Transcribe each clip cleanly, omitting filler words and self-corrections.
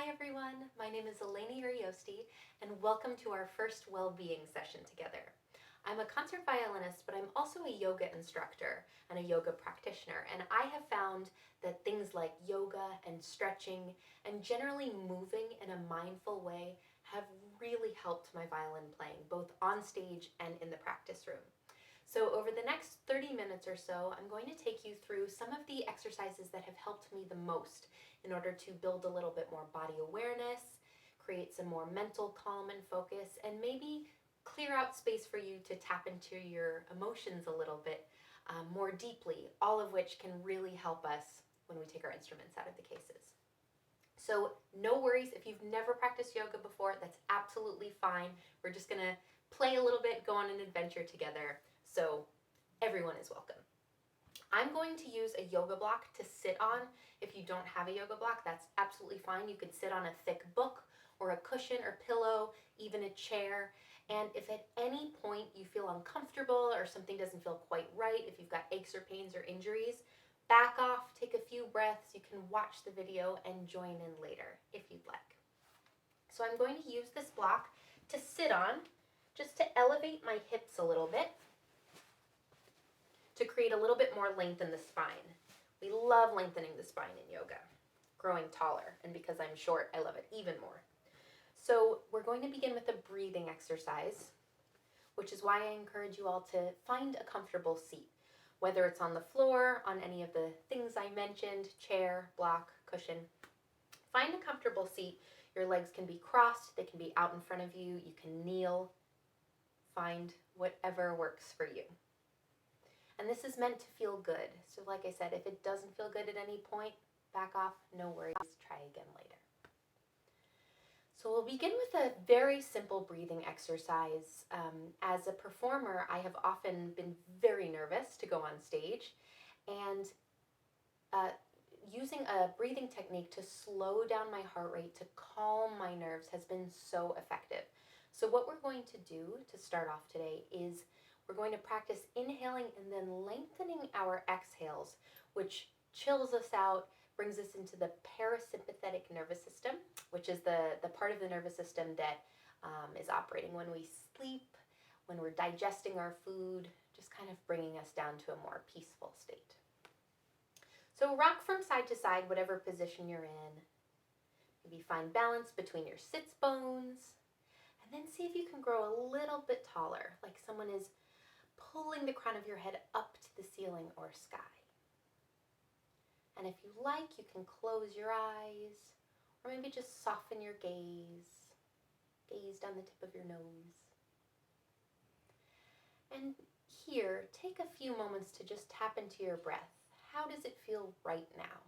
Hi everyone, my name is Elena Urioste and welcome to our first Wellbeing session together. I'm a concert violinist, but I'm also a yoga instructor and a yoga practitioner, and I have found that things like yoga and stretching and generally moving in a mindful way have really helped my violin playing, both on stage and in the practice room. So over the next 30 minutes or so, I'm going to take you through some of the exercises that have helped me the most in order to build a little bit more body awareness, create some more mental calm and focus, and maybe clear out space for you to tap into your emotions a little bit more deeply, all of which can really help us when we take our instruments out of the cases. So no worries if you've never practiced yoga before, that's absolutely fine. We're just gonna play a little bit, go on an adventure together. So everyone is welcome. I'm going to use a yoga block to sit on. If you don't have a yoga block, that's absolutely fine. You could sit on a thick book or a cushion or pillow, even a chair. And if at any point you feel uncomfortable or something doesn't feel quite right, if you've got aches or pains or injuries, back off, take a few breaths. You can watch the video and join in later if you'd like. So I'm going to use this block to sit on, just to elevate my hips a little bit, to create a little bit more length in the spine. We love lengthening the spine in yoga, growing taller, and because I'm short, I love it even more. So we're going to begin with a breathing exercise, which is why I encourage you all to find a comfortable seat, whether it's on the floor, on any of the things I mentioned, chair, block, cushion. Find a comfortable seat. Your legs can be crossed, they can be out in front of you, you can kneel. Find whatever works for you. And this is meant to feel good. So like I said, if it doesn't feel good at any point, back off, no worries, try again later. So we'll begin with a very simple breathing exercise. As a performer, I have often been very nervous to go on stage, and using a breathing technique to slow down my heart rate, to calm my nerves, has been so effective. So what we're going to do to start off today is we're going to practice inhaling and then lengthening our exhales, which chills us out, brings us into the parasympathetic nervous system, which is the part of the nervous system that is operating when we sleep, when we're digesting our food, just kind of bringing us down to a more peaceful state. So rock from side to side, whatever position you're in. Maybe find balance between your sits bones, and then see if you can grow a little bit taller, like someone is pulling the crown of your head up to the ceiling or sky. And if you like, you can close your eyes, or maybe just soften your gaze. Gaze down the tip of your nose. And here, take a few moments to just tap into your breath. How does it feel right now?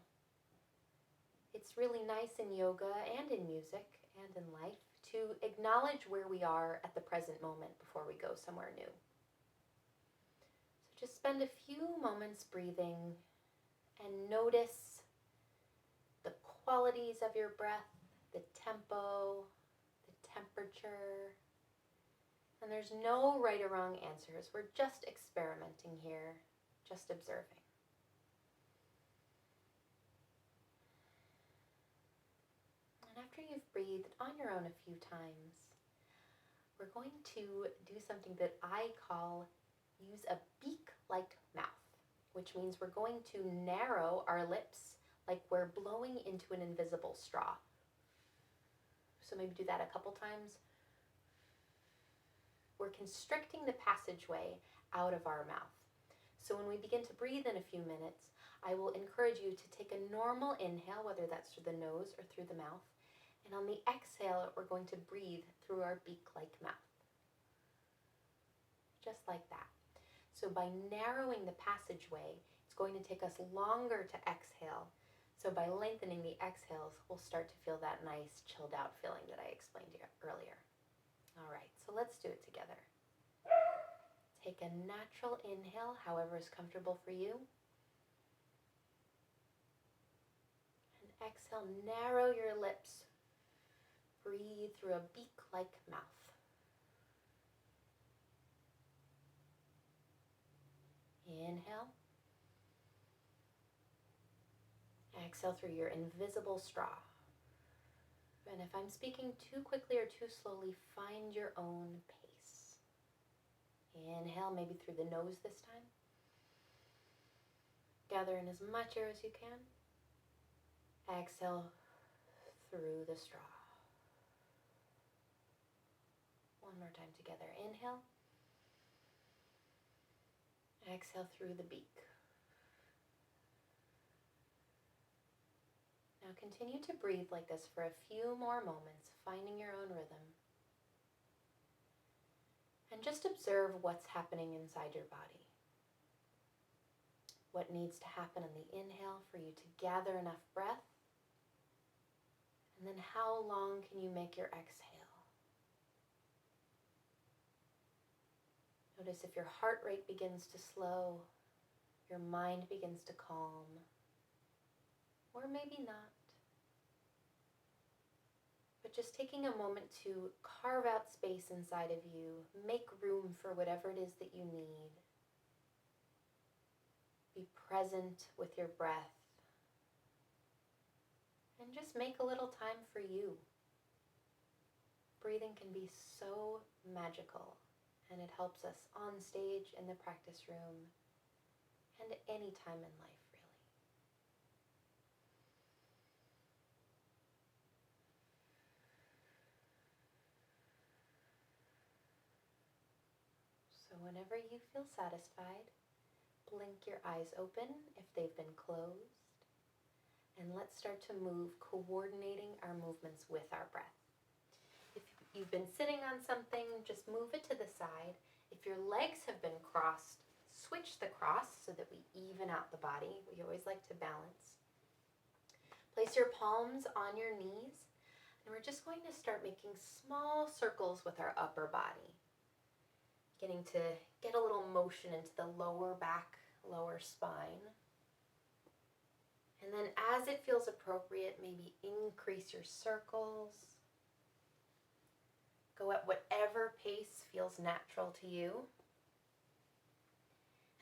It's really nice in yoga and in music and in life to acknowledge where we are at the present moment before we go somewhere new. So just spend a few moments breathing and notice the qualities of your breath, the tempo, the temperature. And there's no right or wrong answers. We're just experimenting here, just observing. And after you've breathed on your own a few times, we're going to do something that I call use a beak-like mouth, which means we're going to narrow our lips like we're blowing into an invisible straw. So maybe do that a couple times. We're constricting the passageway out of our mouth. So when we begin to breathe in a few minutes, I will encourage you to take a normal inhale, whether that's through the nose or through the mouth. And on the exhale, we're going to breathe through our beak-like mouth. Just like that. So by narrowing the passageway, it's going to take us longer to exhale. So by lengthening the exhales, we'll start to feel that nice chilled out feeling that I explained to you earlier. All right, so let's do it together. Take a natural inhale, however is comfortable for you. And exhale, narrow your lips. Breathe through a beak-like mouth. Inhale. Exhale through your invisible straw. And if I'm speaking too quickly or too slowly, find your own pace. Inhale, maybe through the nose this time. Gather in as much air as you can. Exhale through the straw. One more time together. Inhale. Exhale through the beak. Now continue to breathe like this for a few more moments, finding your own rhythm. And just observe what's happening inside your body. What needs to happen on the inhale for you to gather enough breath? And then how long can you make your exhale? Notice if your heart rate begins to slow, your mind begins to calm, or maybe not. But just taking a moment to carve out space inside of you, make room for whatever it is that you need. Be present with your breath. And just make a little time for you. Breathing can be so magical, and it helps us on stage, in the practice room, and at any time in life, really. So whenever you feel satisfied, blink your eyes open if they've been closed. And let's start to move, coordinating our movements with our breath. If you've been sitting on something, just move it to the side. If your legs have been crossed, switch the cross so that we even out the body. We always like to balance. Place your palms on your knees, and we're just going to start making small circles with our upper body. Getting to get a little motion into the lower back, lower spine. And then as it feels appropriate, maybe increase your circles. Go at whatever pace feels natural to you.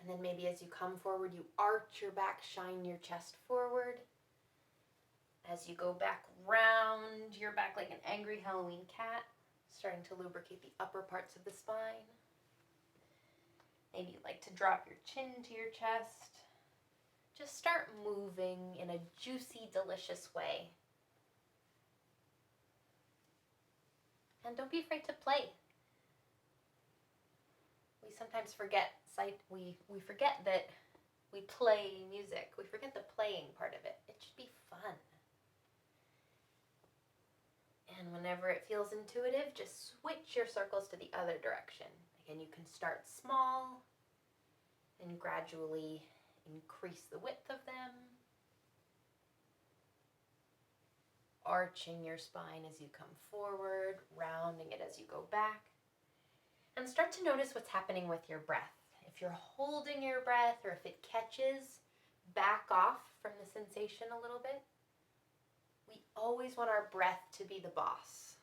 And then maybe as you come forward, you arch your back, shine your chest forward. As you go back, round your back like an angry Halloween cat, starting to lubricate the upper parts of the spine. Maybe you'd like to drop your chin to your chest. Just start moving in a juicy, delicious way. And don't be afraid to play. We sometimes forget we forget that we play music. We forget the playing part of it. It should be fun. And whenever it feels intuitive, just switch your circles to the other direction. Again, you can start small and gradually increase the width of them. Arching your spine as you come forward, rounding it as you go back. And start to notice what's happening with your breath. If you're holding your breath or if it catches, back off from the sensation a little bit. We always want our breath to be the boss.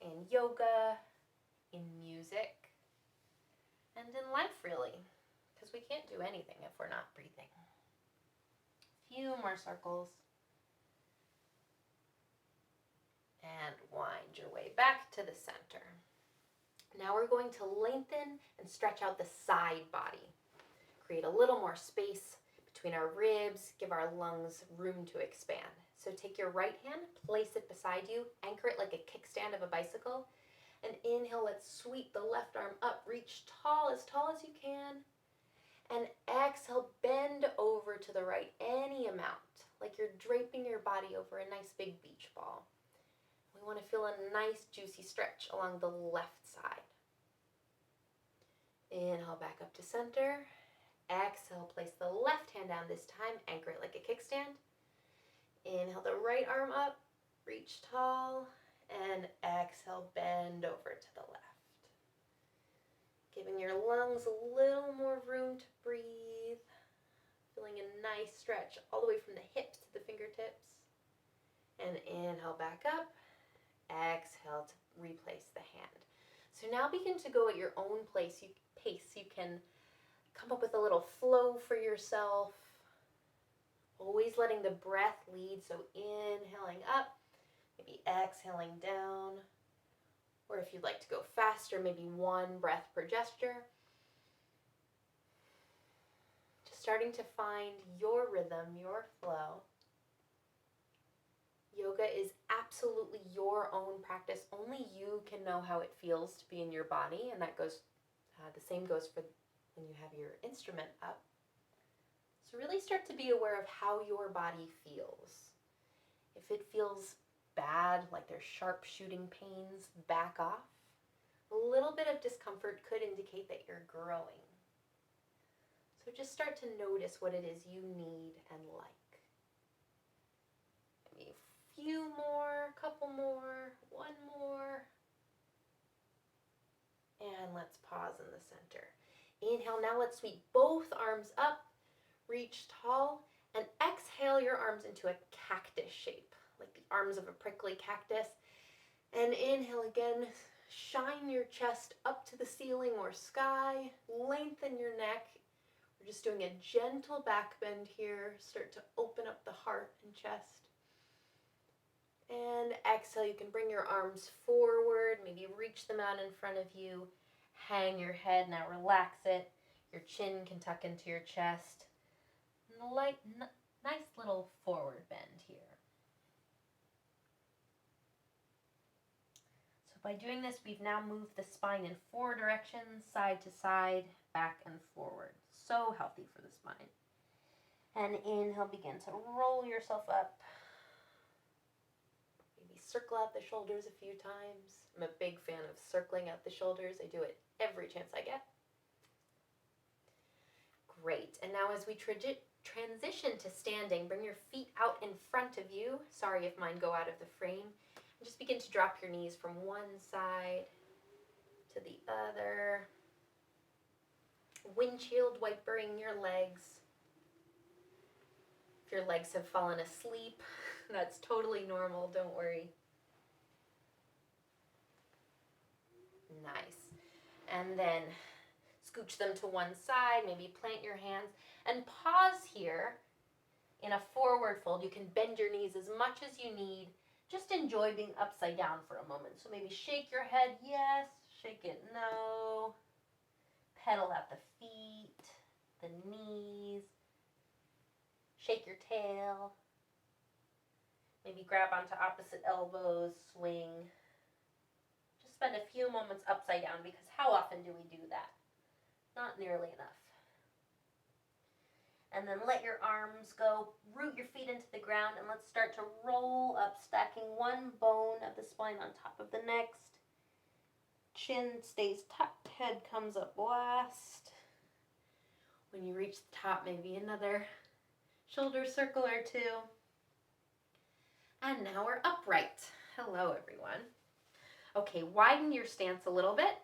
In yoga, in music, and in life really. Because we can't do anything if we're not breathing. A few more circles. And wind your way back to the center. Now we're going to lengthen and stretch out the side body. Create a little more space between our ribs, give our lungs room to expand. So take your right hand, place it beside you, anchor it like a kickstand of a bicycle, and inhale, let's sweep the left arm up, reach tall as you can, and exhale, bend over to the right any amount, like you're draping your body over a nice big beach ball. We want to feel a nice juicy stretch along the left side. Inhale back up to center. Exhale, place the left hand down this time, anchor it like a kickstand. Inhale the right arm up, reach tall, and exhale, bend over to the left. Giving your lungs a little more room to breathe. Feeling a nice stretch all the way from the hips to the fingertips. And inhale back up. Exhale to replace the hand. So now begin to go at your own pace. You can come up with a little flow for yourself. Always letting the breath lead. So inhaling up, Maybe exhaling down, or if you'd like to go faster, maybe one breath per gesture. Just starting to find your rhythm, your flow. Yoga is absolutely your own practice. Only you can know how it feels to be in your body, and that goes, the same goes for when you have your instrument up. So really start to be aware of how your body feels. If it feels bad, like there's sharp shooting pains, back off. A little bit of discomfort could indicate that you're growing. So just start to notice what it is you need and like. Maybe a few more, couple more, one more. And let's pause in the center. Inhale, now let's sweep both arms up, reach tall, and exhale your arms into a cactus shape, like the arms of a prickly cactus. And inhale again, shine your chest up to the ceiling or sky, lengthen your neck. We're just doing a gentle back bend here. Start to open up the heart and chest. And exhale, you can bring your arms forward, maybe reach them out in front of you. Hang your head, now relax it. Your chin can tuck into your chest. Nice little forward bend here. So by doing this, we've now moved the spine in 4 directions, side to side, back and forward. So healthy for the spine. And inhale, begin to roll yourself up. Maybe circle out the shoulders a few times. I'm a big fan of circling out the shoulders. I do it every chance I get. Great. And now as we transition to standing, bring your feet out in front of you. Sorry if mine go out of the frame. And just begin to drop your knees from one side to the other. Windshield wipering your legs. If your legs have fallen asleep, that's totally normal, don't worry. Nice. And then scooch them to one side, maybe plant your hands, and pause here in a forward fold. You can bend your knees as much as you need. Just enjoy being upside down for a moment. So maybe shake your head, yes, shake it, no. Pedal out the feet, the knees. Shake your tail. Maybe grab onto opposite elbows, swing. Just spend a few moments upside down, because how often do we do that? Not nearly enough. And then let your arms go, root your feet into the ground, and let's start to roll up, stacking one bone of the spine on top of the next. Chin stays tucked, head comes up last. When you reach the top, maybe another shoulder circle or two. And now we're upright. Hello, everyone. Okay, widen your stance a little bit.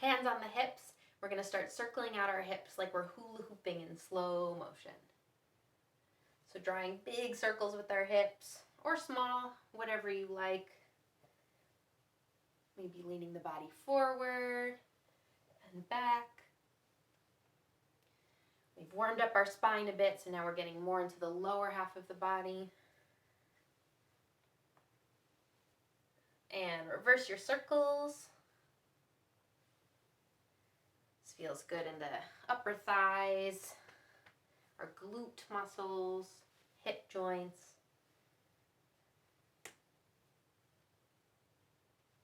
Hands on the hips. We're going to start circling out our hips like we're hula hooping in slow motion. So drawing big circles with our hips, or small, whatever you like. Maybe leaning the body forward and back. We've warmed up our spine a bit, so now we're getting more into the lower half of the body. And reverse your circles. This feels good in the upper thighs, our glute muscles, hip joints.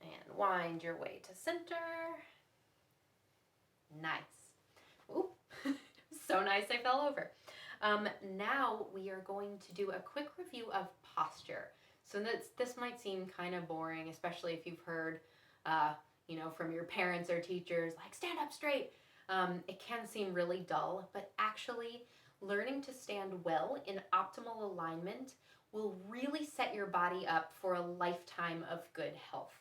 And wind your way to center. Nice. Oop. So nice I fell over. Now we are going to do a quick review of posture. So this might seem kind of boring, especially if you've heard, from your parents or teachers, like stand up straight. It can seem really dull, but actually learning to stand well in optimal alignment will really set your body up for a lifetime of good health.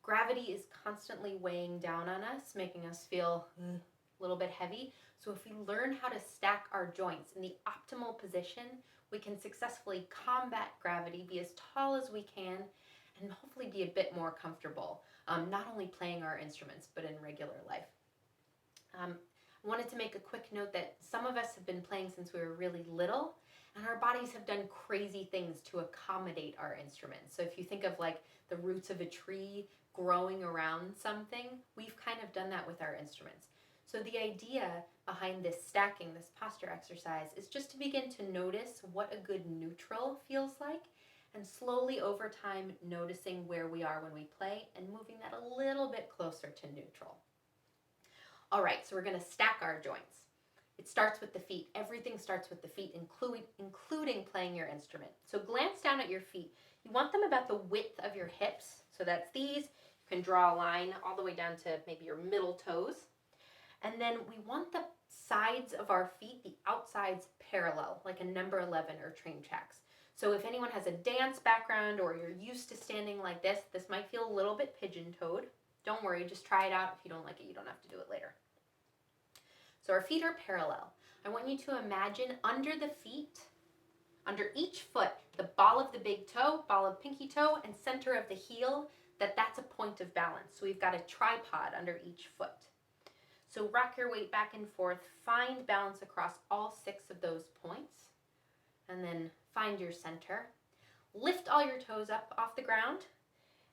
Gravity is constantly weighing down on us, making us feel a little bit heavy. So if we learn how to stack our joints in the optimal position, we can successfully combat gravity, be as tall as we can, and hopefully be a bit more comfortable, not only playing our instruments, but in regular life. I wanted to make a quick note that some of us have been playing since we were really little, And our bodies have done crazy things to accommodate our instruments. So if you think of like the roots of a tree growing around something, we've kind of done that with our instruments. So the idea behind this stacking, this posture exercise, is just to begin to notice what a good neutral feels like, and slowly over time noticing where we are when we play and moving that a little bit closer to neutral. All right, so we're going to stack our joints. It starts with the feet. Everything starts with the feet, including playing your instrument. So glance down at your feet. You want them about the width of your hips. So that's these. You can draw a line all the way down to maybe your middle toes. And then we want the sides of our feet, the outsides, parallel, like a number 11 or train tracks. So if anyone has a dance background or you're used to standing like this might feel a little bit pigeon-toed. Don't worry, just try it out. If you don't like it, you don't have to do it later. So our feet are parallel. I want you to imagine under the feet, under each foot, the ball of the big toe, ball of pinky toe, and center of the heel, that's a point of balance. So we've got a tripod under each foot. So rock your weight back and forth, find balance across all 6 of those points, and then find your center. Lift all your toes up off the ground,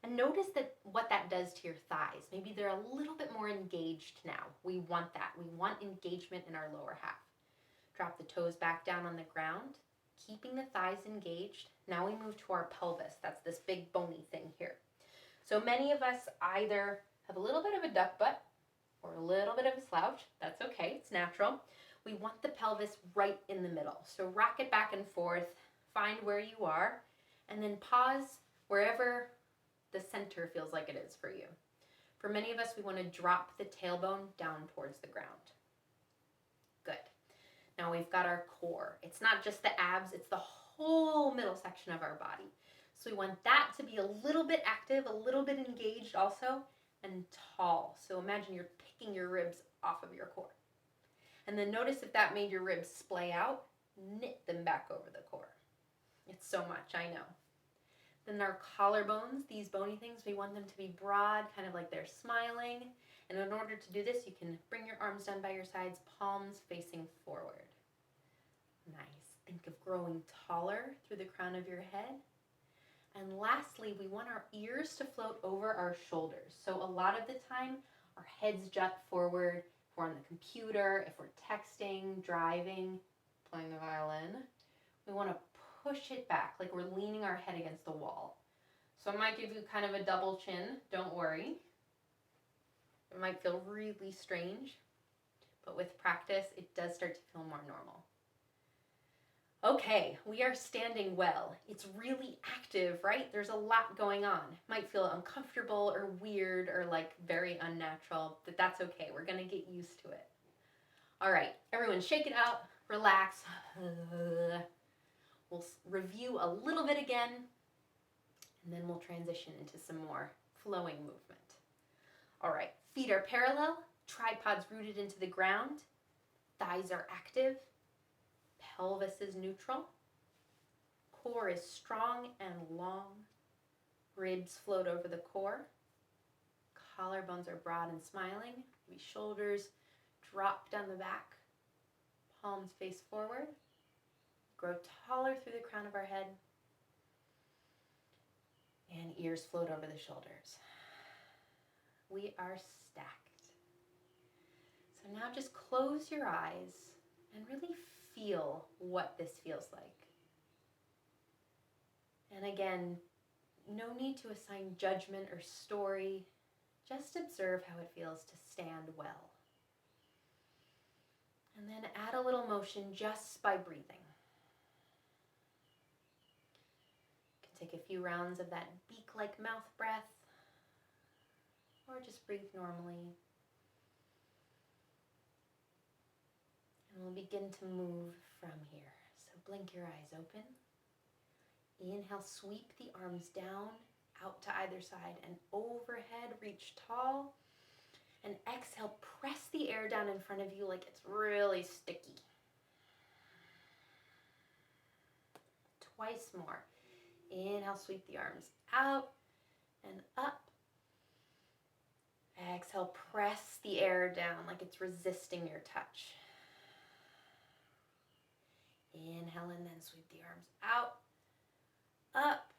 and notice what that does to your thighs. Maybe they're a little bit more engaged now. We want that. We want engagement in our lower half. Drop the toes back down on the ground, keeping the thighs engaged. Now we move to our pelvis. That's this big bony thing here. So many of us either have a little bit of a duck butt or a little bit of a slouch. That's okay, it's natural. We want the pelvis right in the middle. So rock it back and forth, find where you are, and then pause wherever the center feels like it is for you. For many of us, we want to drop the tailbone down towards the ground. Good. Now we've got our core. It's not just the abs, it's the whole middle section of our body. So we want that to be a little bit active, a little bit engaged also, and tall. So imagine you're picking your ribs off of your core. And then notice if that made your ribs splay out, knit them back over the core. It's so much, I know. Then our collarbones, these bony things, we want them to be broad, kind of like they're smiling. And in order to do this, you can bring your arms down by your sides, palms facing forward. Nice. Think of growing taller through the crown of your head. And lastly, we want our ears to float over our shoulders. So a lot of the time, our heads jut forward. If we're on the computer, if we're texting, driving, playing the violin, we want to push it back like we're leaning our head against the wall. So it might give you kind of a double chin. Don't worry. It might feel really strange, but with practice, it does start to feel more normal. Okay, we are standing well. It's really active, right? There's a lot going on. It might feel uncomfortable or weird or like very unnatural, but that's okay. We're gonna get used to it. All right, everyone shake it out, relax. We'll review a little bit again, and then we'll transition into some more flowing movement. All right, feet are parallel, tripods rooted into the ground, thighs are active, pelvis is neutral, core is strong and long, ribs float over the core, collarbones are broad and smiling, maybe shoulders drop down the back, palms face forward, grow taller through the crown of our head, and ears float over the shoulders. We are stacked. So now just close your eyes and really feel what this feels like. And again, no need to assign judgment or story. Just observe how it feels to stand well. And then add a little motion just by breathing. You can take a few rounds of that beak-like mouth breath, or just breathe normally. And we'll begin to move from here. So blink your eyes open. Inhale, sweep the arms down, out to either side and overhead, reach tall. And exhale, press the air down in front of you like it's really sticky. Twice more. Inhale, sweep the arms out and up. Exhale, press the air down like it's resisting your touch. Inhale and then sweep the arms out, up.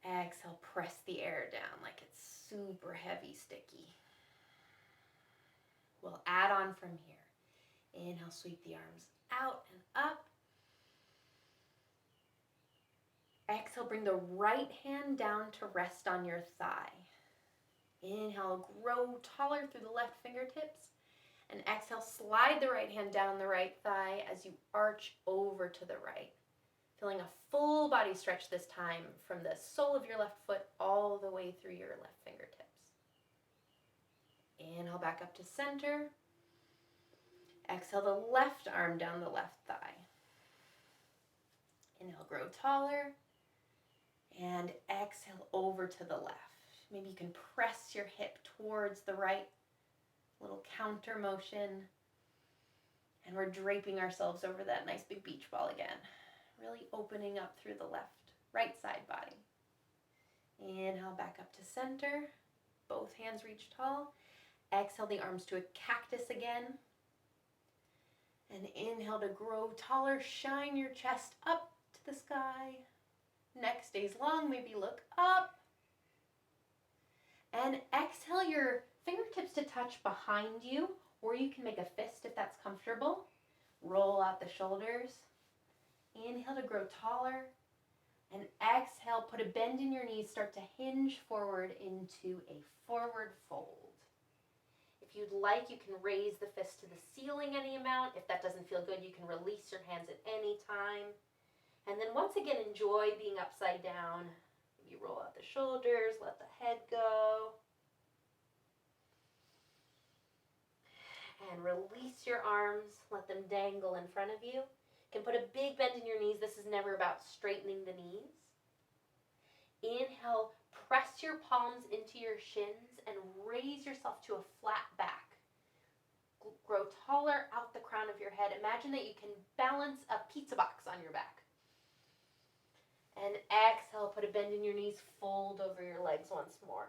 Exhale, press the air down like it's super heavy, sticky. We'll add on from here. Inhale, sweep the arms out and up. Exhale, bring the right hand down to rest on your thigh. Inhale, grow taller through the left fingertips. And exhale, slide the right hand down the right thigh as you arch over to the right. Feeling a full body stretch this time from the sole of your left foot all the way through your left fingertips. Inhale back up to center. Exhale the left arm down the left thigh. Inhale, grow taller. And exhale over to the left. Maybe you can press your hip towards the right. Little counter motion. And we're draping ourselves over that nice big beach ball again. Really opening up through the right side body. Inhale back up to center. Both hands reach tall. Exhale the arms to a cactus again. And inhale to grow taller. Shine your chest up to the sky. Neck stays long. Maybe look up. And exhale your fingertips to touch behind you, or you can make a fist if that's comfortable. Roll out the shoulders. Inhale to grow taller. And exhale, put a bend in your knees. Start to hinge forward into a forward fold. If you'd like, you can raise the fist to the ceiling any amount. If that doesn't feel good, you can release your hands at any time. And then once again, enjoy being upside down. You roll out the shoulders, let the head go. And release your arms, let them dangle in front of you. You can put a big bend in your knees. This is never about straightening the knees. Inhale, press your palms into your shins and raise yourself to a flat back. Grow taller out the crown of your head. Imagine that you can balance a pizza box on your back. And exhale, put a bend in your knees, fold over your legs once more.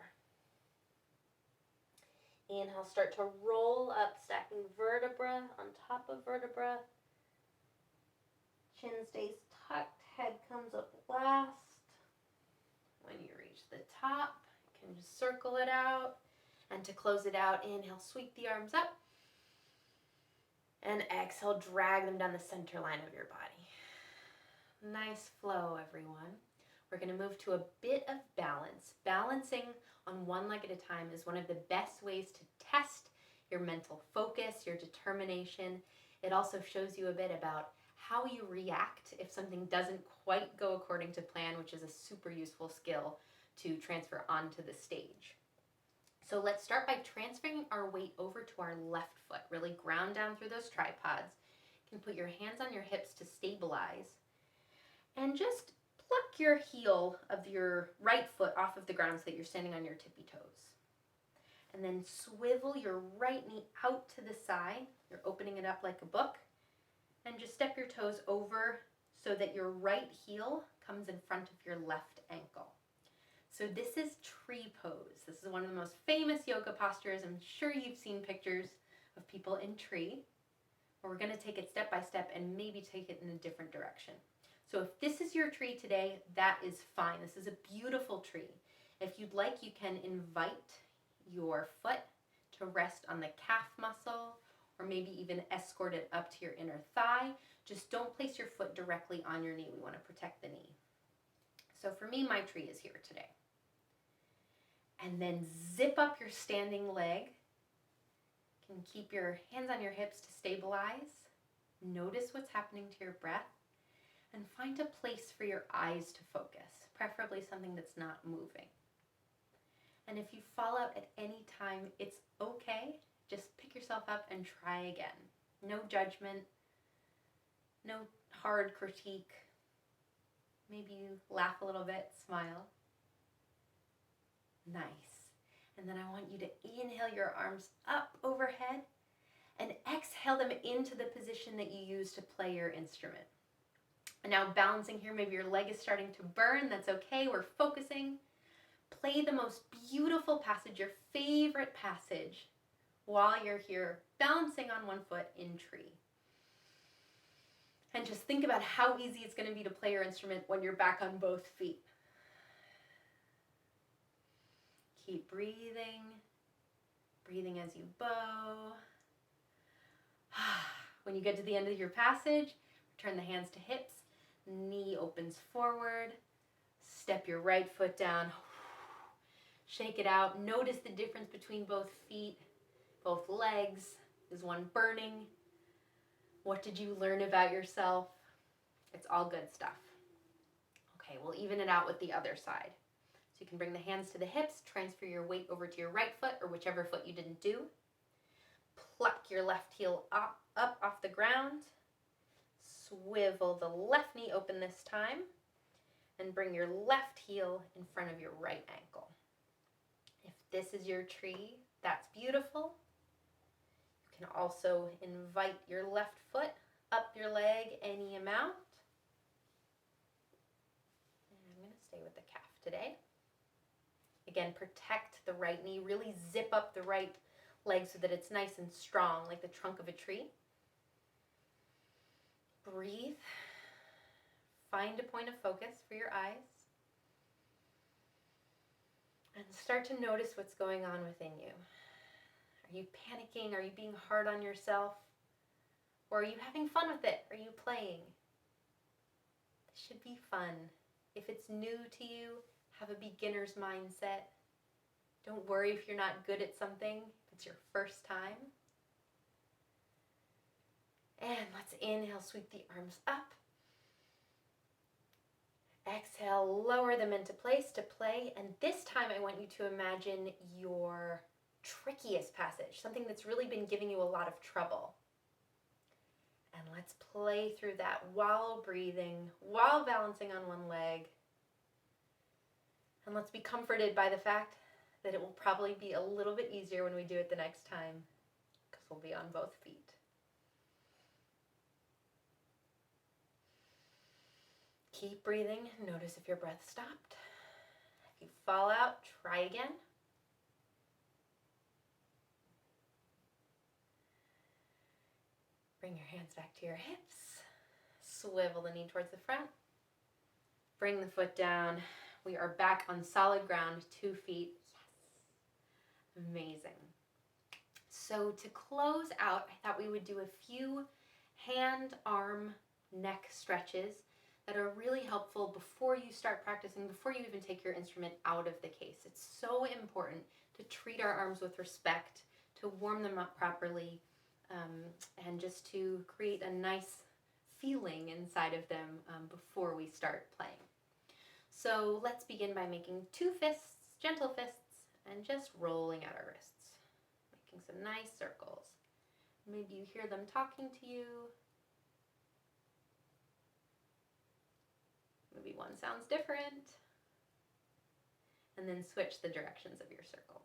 Inhale, start to roll up, stacking vertebra on top of vertebra. Chin stays tucked, head comes up last. When you reach the top, you can just circle it out. And to close it out, inhale, sweep the arms up. And exhale, drag them down the center line of your body. Nice flow, everyone. We're going to move to a bit of balance. Balancing on one leg at a time is one of the best ways to test your mental focus, your determination. It also shows you a bit about how you react if something doesn't quite go according to plan, which is a super useful skill to transfer onto the stage. So let's start by transferring our weight over to our left foot. Really ground down through those tripods. You can put your hands on your hips to stabilize. And just pluck your heel of your right foot off of the ground so that you're standing on your tippy toes. And then swivel your right knee out to the side. You're opening it up like a book. And just step your toes over so that your right heel comes in front of your left ankle. So this is tree pose. This is one of the most famous yoga postures. I'm sure you've seen pictures of people in tree. But we're going to take it step by step and maybe take it in a different direction. So if this is your tree today, that is fine. This is a beautiful tree. If you'd like, you can invite your foot to rest on the calf muscle or maybe even escort it up to your inner thigh. Just don't place your foot directly on your knee. We want to protect the knee. So for me, my tree is here today. And then zip up your standing leg. You can keep your hands on your hips to stabilize. Notice what's happening to your breath. And find a place for your eyes to focus, preferably something that's not moving. And if you fall out at any time, it's okay. Just pick yourself up and try again. No judgment, no hard critique. Maybe you laugh a little bit, smile. Nice. And then I want you to inhale your arms up overhead and exhale them into the position that you use to play your instrument. And now balancing here, maybe your leg is starting to burn. That's okay, we're focusing. Play the most beautiful passage, your favorite passage, while you're here balancing on one foot in tree. And just think about how easy it's going to be to play your instrument when you're back on both feet. Keep breathing. Breathing as you bow. When you get to the end of your passage, turn the hands to hips. Knee opens forward. Step your right foot down. Shake it out. Notice the difference between both feet, both legs. Is one burning? What did you learn about yourself? It's all good stuff. Okay, we'll even it out with the other side. So you can bring the hands to the hips, transfer your weight over to your right foot or whichever foot you didn't do. Pluck your left heel up off the ground. Swivel the left knee open this time. And bring your left heel in front of your right ankle. If this is your tree, that's beautiful. You can also invite your left foot up your leg any amount. And I'm going to stay with the calf today. Again, protect the right knee. Really zip up the right leg so that it's nice and strong, like the trunk of a tree. Breathe. Find a point of focus for your eyes. And start to notice what's going on within you. Are you panicking? Are you being hard on yourself? Or are you having fun with it? Are you playing? This should be fun. If it's new to you, have a beginner's mindset. Don't worry if you're not good at something, if it's your first time. And let's inhale, sweep the arms up. Exhale, lower them into place to play. And this time I want you to imagine your trickiest passage, something that's really been giving you a lot of trouble. And let's play through that while breathing, while balancing on one leg. And let's be comforted by the fact that it will probably be a little bit easier when we do it the next time, because we'll be on both feet. Keep breathing. Notice if your breath stopped. If you fall out, try again. Bring your hands back to your hips. Swivel the knee towards the front. Bring the foot down. We are back on solid ground, 2 feet. Yes. Amazing. So to close out, I thought we would do a few hand, arm, neck stretches that are really helpful before you start practicing, before you even take your instrument out of the case. It's so important to treat our arms with respect, to warm them up properly, and just to create a nice feeling inside of them before we start playing. So let's begin by making 2 fists, gentle fists, and just rolling out our wrists, making some nice circles. Maybe you hear them talking to you. Maybe one sounds different. And then switch the directions of your circles.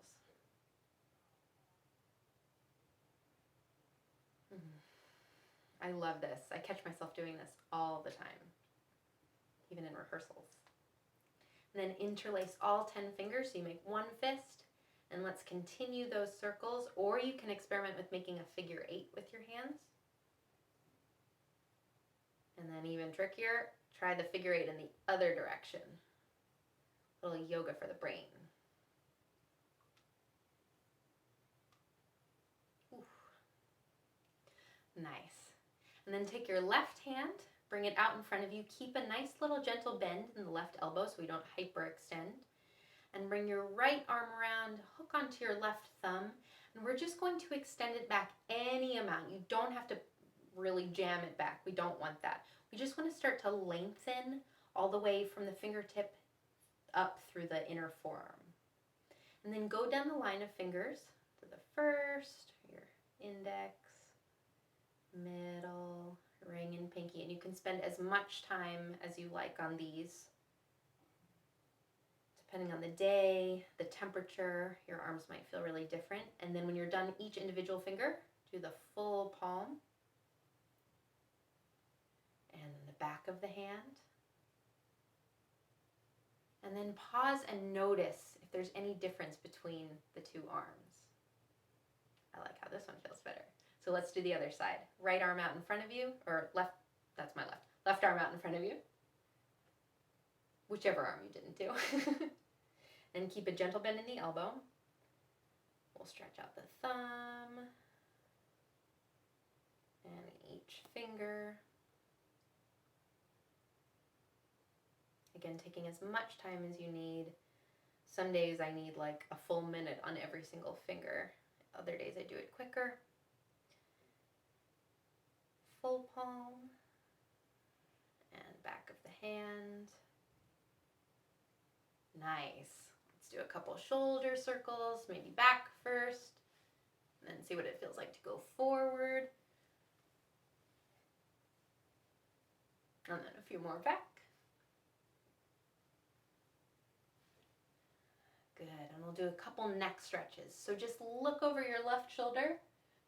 I love this. I catch myself doing this all the time, even in rehearsals. And then interlace all 10 fingers, so you make 1 fist, and let's continue those circles, or you can experiment with making a figure 8 with your hands. And then even trickier, try the figure 8 in the other direction. A little yoga for the brain. Ooh. Nice. And then take your left hand, bring it out in front of you. Keep a nice little gentle bend in the left elbow so we don't hyperextend. And bring your right arm around, hook onto your left thumb. And we're just going to extend it back any amount. You don't have to really jam it back. We don't want that. We just want to start to lengthen all the way from the fingertip up through the inner forearm. And then go down the line of fingers to the first, your index, middle, ring, and pinky. And you can spend as much time as you like on these. Depending on the day, the temperature, your arms might feel really different. And then when you're done each individual finger, do the full palm. And then the back of the hand. And then pause and notice if there's any difference between the 2 arms. I like how this one feels better. So let's do the other side. Right arm out in front of you, or left That's my left. Left arm out in front of you. Whichever arm you didn't do. And keep a gentle bend in the elbow. We'll stretch out the thumb. And each finger. Again, taking as much time as you need. Some days I need like a full minute on every single finger. Other days I do it quicker. Full palm. And back of the hand. Nice. Let's do a couple shoulder circles, maybe back first, and then see what it feels like to go forward. And then a few more back. Good, and we'll do a couple neck stretches. So just look over your left shoulder.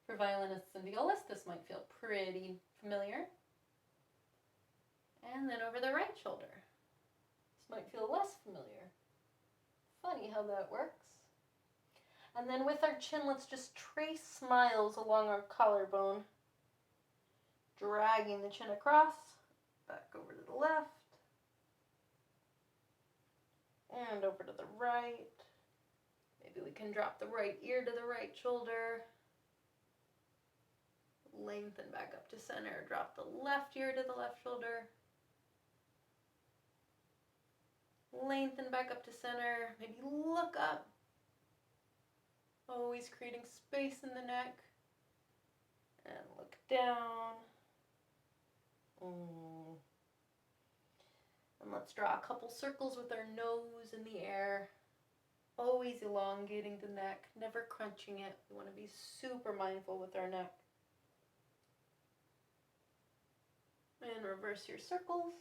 For violinists and violists, this might feel pretty familiar. And then over the right shoulder. This might feel less familiar. Funny how that works. And then with our chin, let's just trace smiles along our collarbone. Dragging the chin across, back over to the left, and over to the right. Maybe we can drop the right ear to the right shoulder. Lengthen back up to center, drop the left ear to the left shoulder. Lengthen back up to center, maybe look up. Always creating space in the neck. And look down. And let's draw a couple circles with our nose in the air. Always elongating the neck, never crunching it. We want to be super mindful with our neck. And reverse your circles.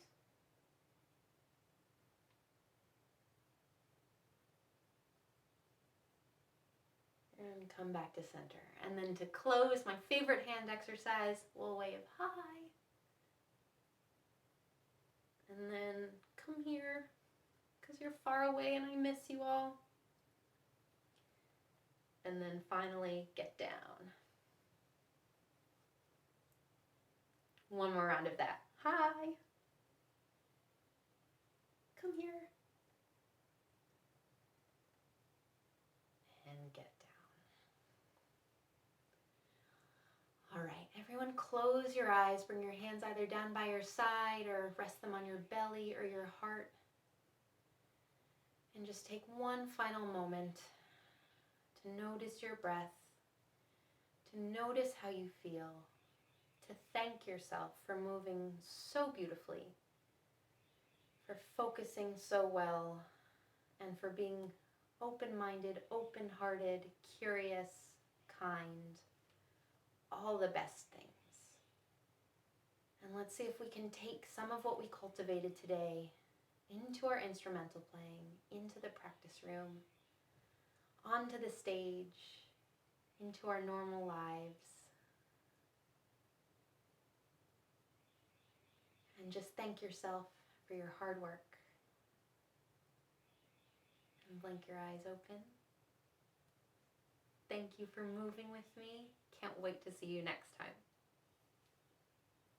And come back to center. And then to close, my favorite hand exercise, we'll wave hi. And then come here, because you're far away and I miss you all. And then finally, get down. One more round of that. Hi. Come here. And get down. All right, everyone close your eyes. Bring your hands either down by your side or rest them on your belly or your heart. And just take one final moment to notice your breath, to notice how you feel, to thank yourself for moving so beautifully, for focusing so well, and for being open-minded, open-hearted, curious, kind, all the best things. And let's see if we can take some of what we cultivated today into our instrumental playing, into the practice room, onto the stage, into our normal lives. And just thank yourself for your hard work. And blink your eyes open. Thank you for moving with me. Can't wait to see you next time.